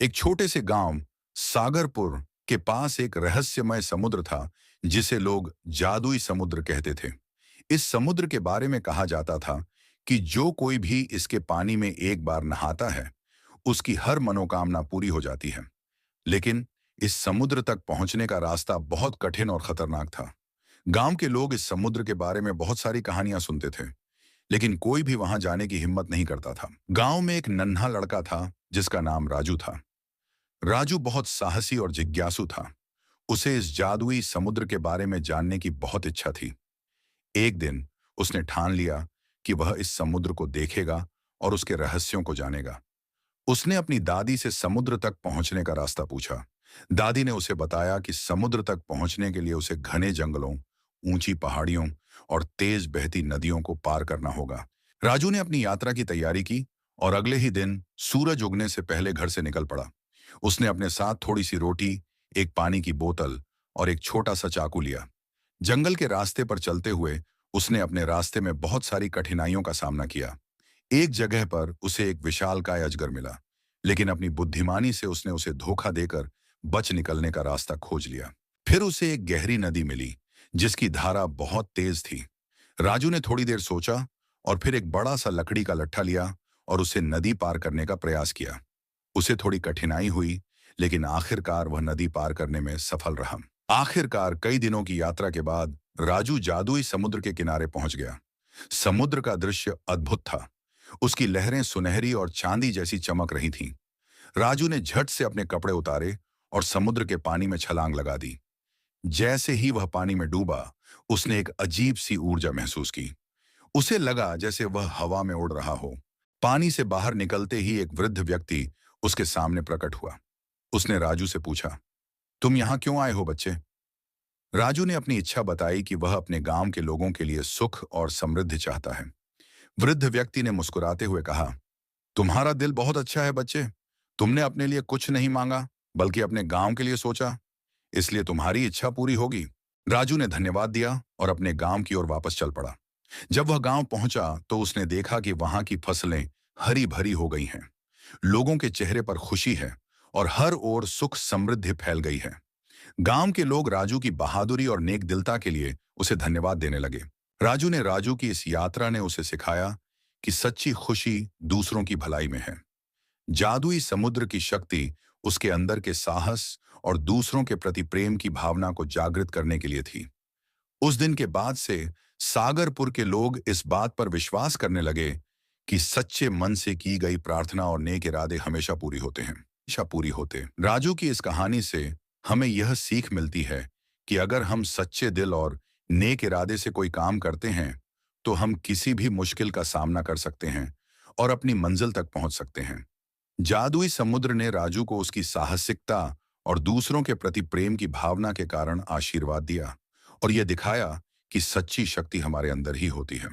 एक छोटे से गांव सागरपुर के पास एक रहस्यमय समुद्र था जिसे लोग जादुई समुद्र कहते थे। इस समुद्र के बारे में कहा जाता था कि जो कोई भी इसके पानी में एक बार नहाता है उसकी हर मनोकामना पूरी हो जाती है। लेकिन इस समुद्र तक पहुंचने का रास्ता बहुत कठिन और खतरनाक था। गांव के लोग इस समुद्र के बारे में बहुत सारी कहानियां सुनते थे, लेकिन कोई भी वहां जाने की हिम्मत नहीं करता था। गांव में एक नन्हा लड़का था जिसका नाम राजू था। राजू बहुत साहसी और जिज्ञासु था। उसे इस जादुई समुद्र के बारे में जानने की बहुत इच्छा थी। एक दिन उसने ठान लिया कि वह इस समुद्र को देखेगा और उसके रहस्यों को जानेगा। उसने अपनी दादी से समुद्र तक पहुंचने का रास्ता पूछा। दादी ने उसे बताया कि समुद्र तक पहुंचने के लिए उसे घने जंगलों, ऊंची पहाड़ियों और तेज बहती नदियों को पार करना होगा। राजू ने अपनी यात्रा की तैयारी की और अगले ही दिन सूरज उगने से पहले घर से निकल पड़ा। उसने अपने साथ थोड़ी सी रोटी, एक पानी की बोतल और एक छोटा सा चाकू लिया। जंगल के रास्ते पर चलते हुए उसने अपने रास्ते में बहुत सारी कठिनाइयों का सामना किया। एक जगह पर उसे एक विशालकाय अजगर मिला, लेकिन अपनी बुद्धिमानी से उसने उसे धोखा देकर बच निकलने का रास्ता खोज लिया। फिर उसे एक गहरी नदी मिली जिसकी धारा बहुत तेज थी। राजू ने थोड़ी देर सोचा और फिर एक बड़ा सा लकड़ी का लट्ठा लिया और उसे नदी पार करने का प्रयास किया। उसे थोड़ी कठिनाई हुई, लेकिन आखिरकार वह नदी पार करने में सफल रहा। आखिरकार कई दिनों की यात्रा के बाद राजू जादुई समुद्र के किनारे पहुंच गया। समुद्र का दृश्य अद्भुत था। उसकी लहरें सुनहरी और चांदी जैसी चमक रही थीं। राजू ने झट से अपने कपड़े उतारे और समुद्र के पानी में छलांग लगा दी। जैसे ही वह पानी में डूबा, उसने एक अजीब सी ऊर्जा महसूस की। उसे लगा जैसे वह हवा में उड़ रहा हो। पानी से बाहर निकलते ही एक वृद्ध व्यक्ति उसके सामने प्रकट हुआ। उसने राजू से पूछा, तुम यहाँ क्यों आए हो बच्चे? राजू ने अपनी इच्छा बताई कि वह अपने गांव के लोगों के लिए सुख और समृद्धि चाहता है। वृद्ध व्यक्ति ने मुस्कुराते हुए कहा, तुम्हारा दिल बहुत अच्छा है बच्चे। तुमने अपने लिए कुछ नहीं मांगा, बल्कि अपने गांव के लिए सोचा, इसलिए तुम्हारी इच्छा पूरी होगी। राजू ने धन्यवाद दिया और अपने गांव की ओर वापस चल पड़ा। जब वह गांव पहुंचा तो उसने देखा कि वहां की फसलें हरी भरी हो गई हैं। लोगों के चेहरे पर खुशी है और हर ओर सुख समृद्धि फैल गई है। गांव के लोग राजू की बहादुरी और नेक दिलता के लिए उसे धन्यवाद देने लगे। राजू की इस यात्रा ने उसे सिखाया कि सच्ची खुशी दूसरों की भलाई में है। जादुई समुद्र की शक्ति उसके अंदर के साहस और दूसरों के प्रति प्रेम की भावना को जागृत करने के लिए थी। उस दिन के बाद से सागरपुर के लोग इस बात पर विश्वास करने लगे कि सच्चे मन से की गई प्रार्थना और नेक इरादे हमेशा पूरी होते हैं, हमेशा पूरी होते। राजू की इस कहानी से हमें यह सीख मिलती है कि अगर हम सच्चे दिल और नेक इरादे से कोई काम करते हैं, तो हम किसी भी मुश्किल का सामना कर सकते हैं और अपनी मंजिल तक पहुंच सकते हैं। जादुई समुद्र ने राजू को उसकी साहसिकता और दूसरों के प्रति प्रेम की भावना के कारण आशीर्वाद दिया और यह दिखाया कि सच्ची शक्ति हमारे अंदर ही होती है।